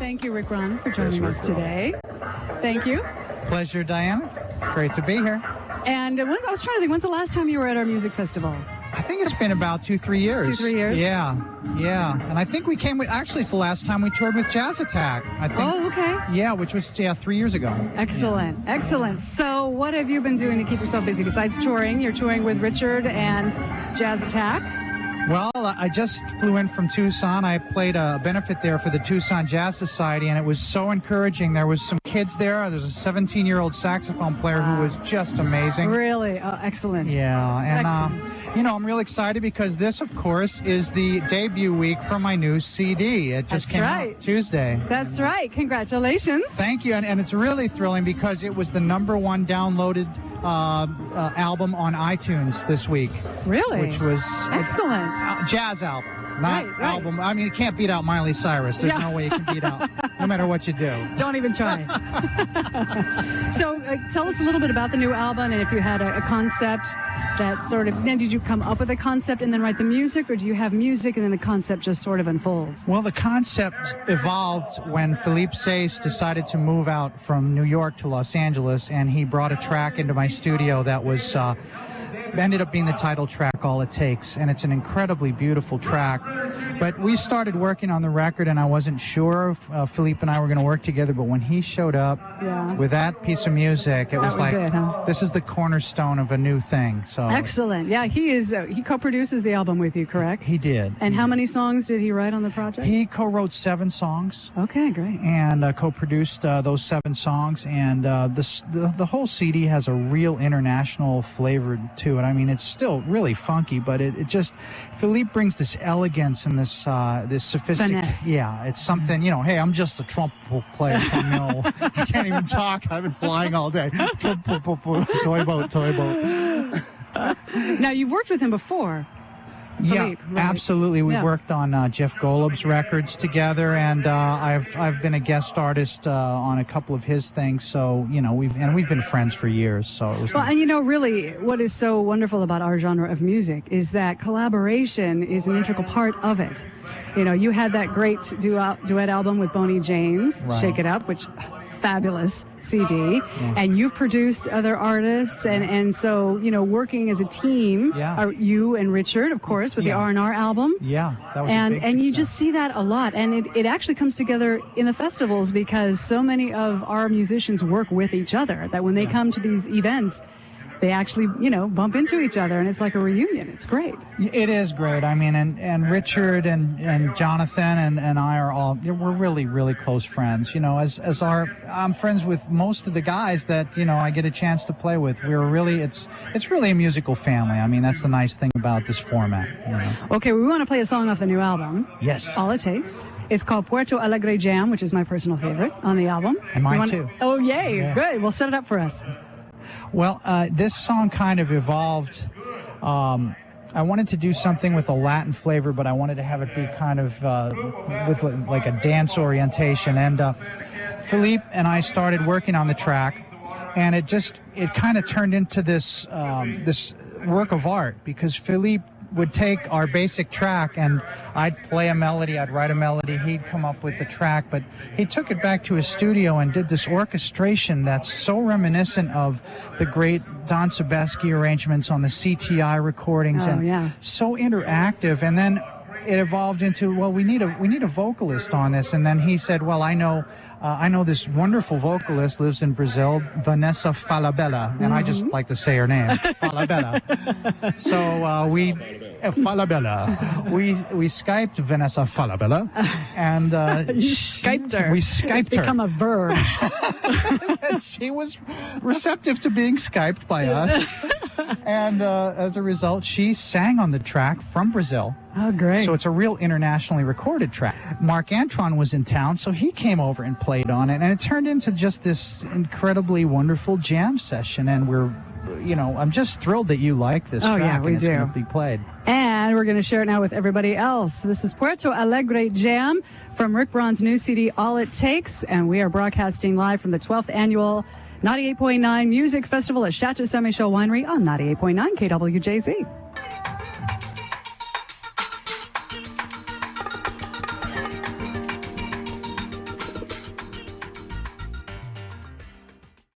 Thank you, Rick Braun, for joining us today. Thank you. Pleasure, Diana. Great to be here. And I was trying to think, when's the last time you were at our music festival? I think it's been about 2-3 years. 2-3 years? Yeah. And I think we came with, actually, it's the last time we toured with Jazz Attack. I think. Oh, okay. Yeah, which was 3 years ago. Excellent. Yeah. Excellent. So what have you been doing to keep yourself busy besides touring? You're touring with Richard and Jazz Attack. Well, I just flew in from Tucson. I played a benefit there for the Tucson Jazz Society, and it was so encouraging. There was some kids there. There's a 17-year-old saxophone player who was just amazing. Really? Oh, excellent. Yeah, and I'm real excited because this, of course, is the debut week for my new CD. It just came out Tuesday. That's right. Congratulations. Thank you, and it's really thrilling because it was the #1 downloaded album on iTunes this week. Really? Which was excellent. Jazz album, not album. I mean, you can't beat out Miley Cyrus. There's no way you can beat out, no matter what you do. Don't even try. So tell us a little bit about the new album, and if you had a concept that sort of, then did you come up with a concept and then write the music, or do you have music and then the concept just sort of unfolds? Well, the concept evolved when Philippe Sace decided to move out from New York to Los Angeles, and he brought a track into my studio that was ended up being the title track, All It Takes, and it's an incredibly beautiful track. But we started working on the record, and I wasn't sure if Philippe and I were going to work together, but when he showed up with that piece of music, it was like, this is the cornerstone of a new thing. So excellent. Yeah, he co-produces the album with you, correct? He did. And how many songs did he write on the project? He co-wrote 7 songs. Okay, great. And co-produced those 7 songs, and the whole CD has a real international flavor to it. I mean, it's still really funky, but it just, Philippe brings this elegance and this sophistication. Yeah, it's something, hey, I'm just a trumpet player. I can't even talk. I've been flying all day. Toy boat. Now, you've worked with him before. Yeah, absolutely. We worked on Jeff Golub's records together, and I've been a guest artist on a couple of his things. So we've been friends for years. So it was and really, what is so wonderful about our genre of music is that collaboration is an integral part of it. You had that great duet album with Boney James, Shake It Up, which fabulous CD, and you've produced other artists, and so working as a team, you and Richard, of course, with the R&R album. Yeah, that was and a big you success. just see that a lot, and it actually comes together in the festivals because so many of our musicians work with each other that when they come to these events, they actually, bump into each other, and it's like a reunion. It's great. It is great. I mean, and Richard and Jonathan and I are we're really, really close friends. I'm friends with most of the guys that, I get a chance to play with. It's really a musical family. I mean, that's the nice thing about this format. Okay, we want to play a song off the new album. Yes. All It Takes. It's called Puerto Alegre Jam, which is my personal favorite on the album. And mine too. Oh, yay. Yeah. Good. Well, set it up for us. Well, this song kind of evolved. I wanted to do something with a Latin flavor, but I wanted to have it be kind of with like a dance orientation. And Philippe and I started working on the track, and it kind of turned into this work of art because Philippe would take our basic track, and I'd play a melody, I'd write a melody, he'd come up with the track, but he took it back to his studio and did this orchestration that's so reminiscent of the great Don Sebesky arrangements on the CTI recordings, so interactive. And then it evolved into, well, we need a vocalist on this, and then he said, well, I know this wonderful vocalist lives in Brazil, Vanessa Falabella, and I just like to say her name, Falabella. So we Skyped Vanessa Falabella, and you Skyped her. We Skyped her. It's become a verb. She was receptive to being Skyped by us, and as a result, she sang on the track from Brazil. Oh, great. So it's a real internationally recorded track. Mark Antoine was in town, so he came over and played on it, and it turned into just this incredibly wonderful jam session, and I'm just thrilled that you like this track. Yeah, we and it's going to be played. And we're going to share it now with everybody else. This is Puerto Alegre Jam from Rick Braun's new CD, All It Takes, and we are broadcasting live from the 12th Annual 98.9 Music Festival at Chateau St winery on 98.9 KWJZ.